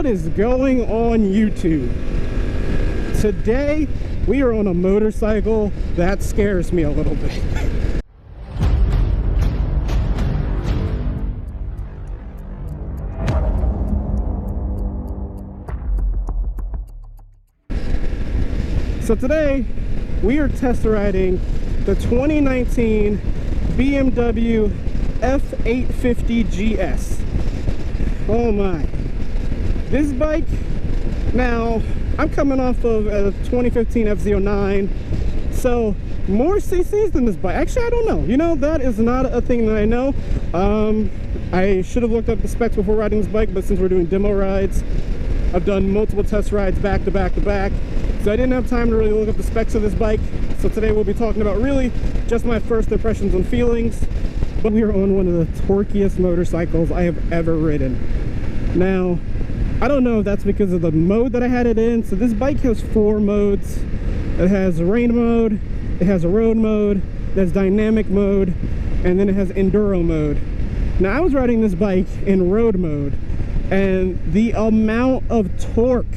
What is going on YouTube? Today we are on a motorcycle that scares me a little bit. So today we are test riding the 2019 BMW F850gs. Oh my. This bike, now I'm coming off of a 2015 F09, so more CCs than this bike. Actually, I don't know. You know, that is not a thing that I know. I should have looked up the specs before riding this bike, but since we're doing demo rides, I've done multiple test rides back to back to back, so I didn't have time to really look up the specs of this bike. So today we'll be talking about really just my first impressions and feelings. But we are on one of the torquiest motorcycles I have ever ridden. Now, I don't know if that's because of the mode that I had it in. So this bike has 4 modes. It has rain mode, it has a road mode, it has dynamic mode, and then it has enduro mode. Now I was riding this bike in road mode, and the amount of torque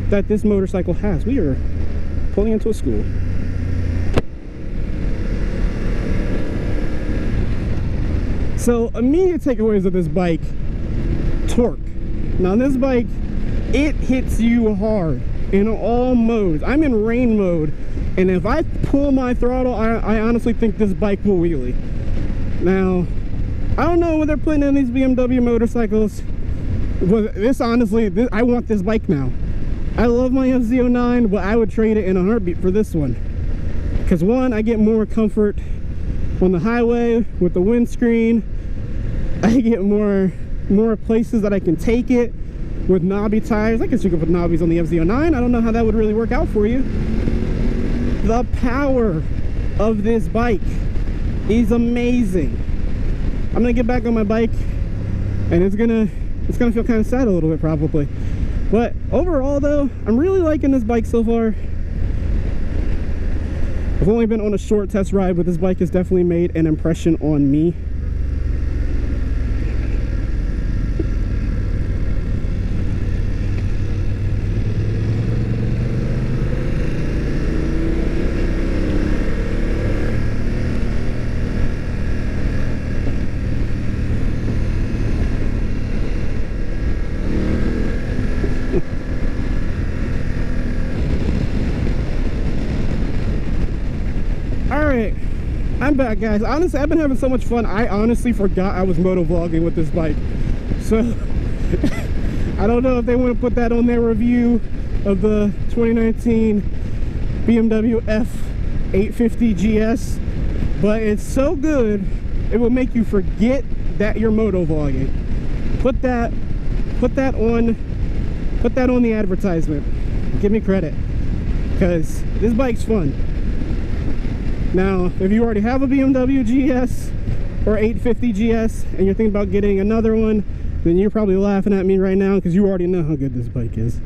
that this motorcycle has. We are pulling into a school. So immediate takeaways of this bike: torque. Now this bike, it hits you hard in all modes. I'm in rain mode, and if I pull my throttle, I honestly think this bike will wheelie. Now, I don't know what they're putting in these BMW motorcycles, but this honestly, I want this bike now. I love my F09, but I would trade it in a heartbeat for this one. Because one, I get more comfort on the highway with the windscreen. I get more places that I can take it with knobby tires. I guess you could put knobbies on the F09. I don't know how that would really work out for you. The power of this bike is amazing. I'm gonna get back on my bike, and it's gonna feel kind of sad a little bit probably. But overall though, I'm really liking this bike so far. I've only been on a short test ride, but this bike has definitely made an impression on me. Alright, I'm back, guys. Honestly, I've been having so much fun, I honestly forgot I was moto vlogging with this bike. So, I don't know if they want to put that on their review of the 2019 BMW F850gs, but it's so good, it will make you forget that you're moto vlogging. Put that on the advertisement. Give me credit, because this bike's fun. Now, if you already have a BMW GS or 850 GS and you're thinking about getting another one, then you're probably laughing at me right now because you already know how good this bike is.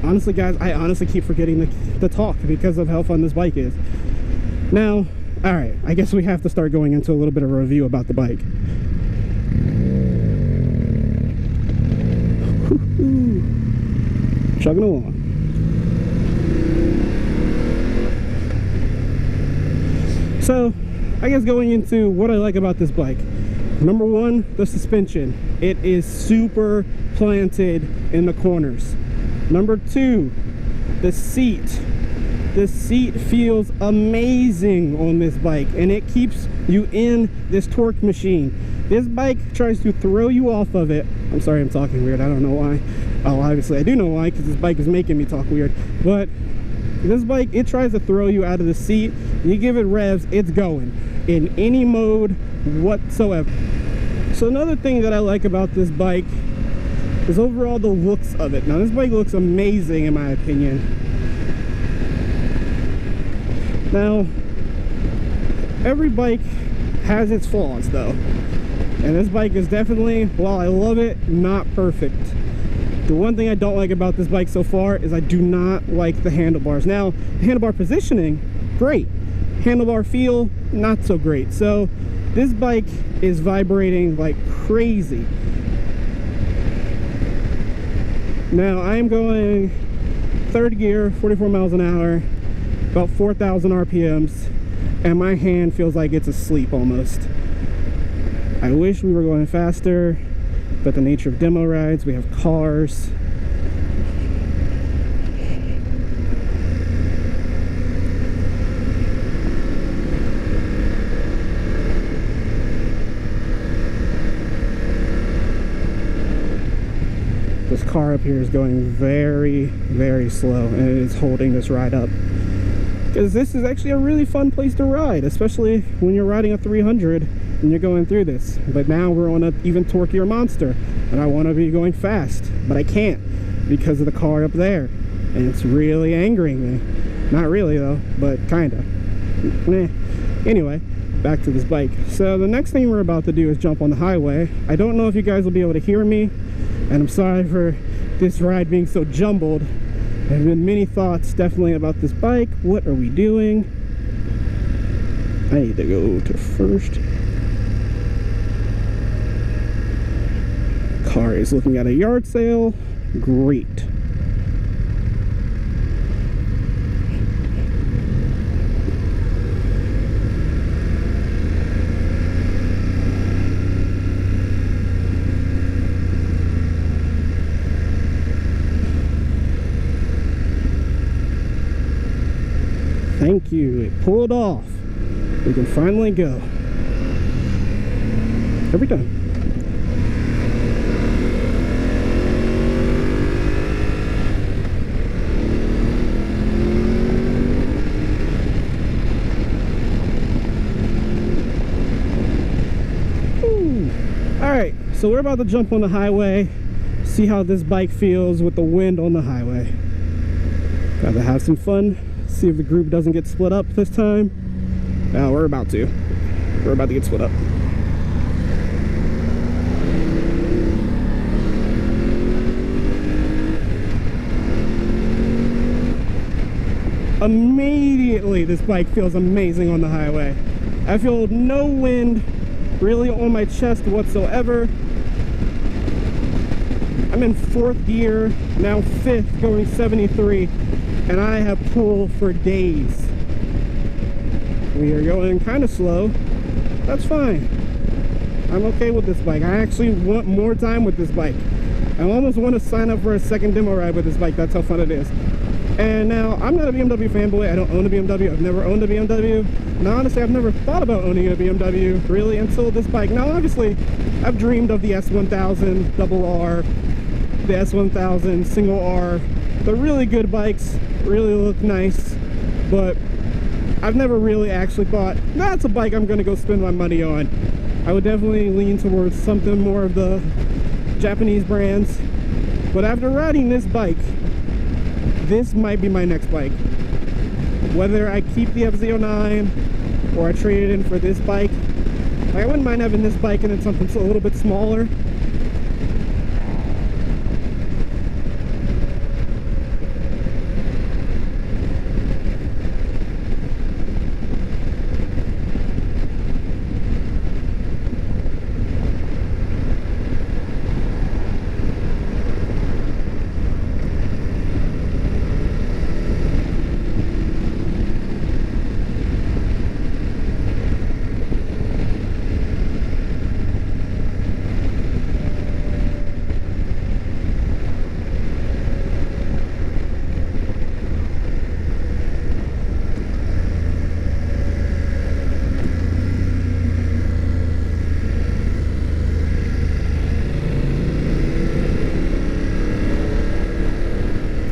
Honestly, guys, I honestly keep forgetting the talk because of how fun this bike is. Now, alright, I guess we have to start going into a little bit of a review about the bike. Chugging along. So, I guess going into what I like about this bike. Number one, the suspension. It is super planted in the corners. Number two, the seat. The seat feels amazing on this bike, and it keeps you in this torque machine. This bike tries to throw you off of it. I'm sorry, I'm talking weird. I don't know why. Oh, obviously I do know why, because this bike is making me talk weird. But this bike, it tries to throw you out of the seat. You give it revs, it's going in any mode whatsoever. So another thing that I like about this bike is overall the looks of it. Now this bike looks amazing in my opinion. Now, every bike has its flaws though. And this bike is definitely, while I love it, not perfect. The one thing I don't like about this bike so far is I do not like the handlebars. Now, the handlebar positioning, great. Handlebar feel, not so great. So this bike is vibrating like crazy. Now I'm going third gear, 44 miles an hour, about 4,000 RPMs, and my hand feels like it's asleep almost. I wish we were going faster, but the nature of demo rides, we have cars. This car up here is going very, very slow, and it is holding this ride up. Because this is actually a really fun place to ride, especially when you're riding a 300 and you're going through this. But now we're on an even torquier monster, and I want to be going fast, but I can't because of the car up there, and it's really angering me. Not really though, but kinda. Anyway, back to this bike. So the next thing we're about to do is jump on the highway. I don't know if you guys will be able to hear me, and I'm sorry for this ride being so jumbled. There have been many thoughts definitely about this bike. What are we doing? I need to go to first. Car is looking at a yard sale. Great. Thank you, it pulled off. We can finally go. Every time. Alright, so we're about to jump on the highway, see how this bike feels with the wind on the highway. Gotta have some fun. See if the group doesn't get split up this time. Oh, we're about to. We're about to get split up. Immediately, this bike feels amazing on the highway. I feel no wind really on my chest whatsoever. I'm in fourth gear, now fifth, going 73. And I have pulled for days. We are going kind of slow. That's fine. I'm okay with this bike. I actually want more time with this bike. I almost want to sign up for a second demo ride with this bike. That's how fun it is. And now, I'm not a BMW fanboy. I don't own a BMW. I've never owned a BMW. Now, honestly, I've never thought about owning a BMW, really, until this bike. Now, obviously, I've dreamed of the S1000 double R, the S1000 single R. They're really good bikes, really look nice, but I've never really actually thought, that's a bike I'm going to go spend my money on. I would definitely lean towards something more of the Japanese brands, but after riding this bike, this might be my next bike. Whether I keep the F09 or I trade it in for this bike, I wouldn't mind having this bike and then something a little bit smaller.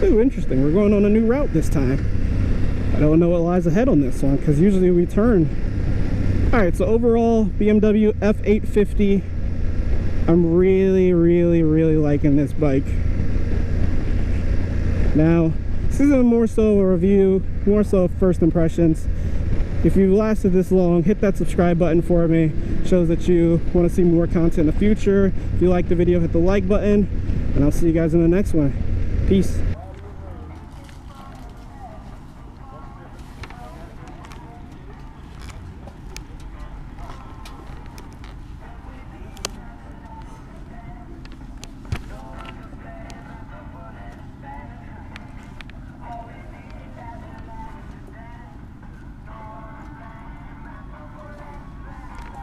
Ooh, interesting. We're going on a new route this time. I don't know what lies ahead on this one because usually we turn. Alright, so overall, BMW F850. I'm really liking this bike. Now, this isn't more so a review, more so first impressions. If you've lasted this long, hit that subscribe button for me. Shows that you want to see more content in the future. If you like the video, hit the like button, and I'll see you guys in the next one. Peace.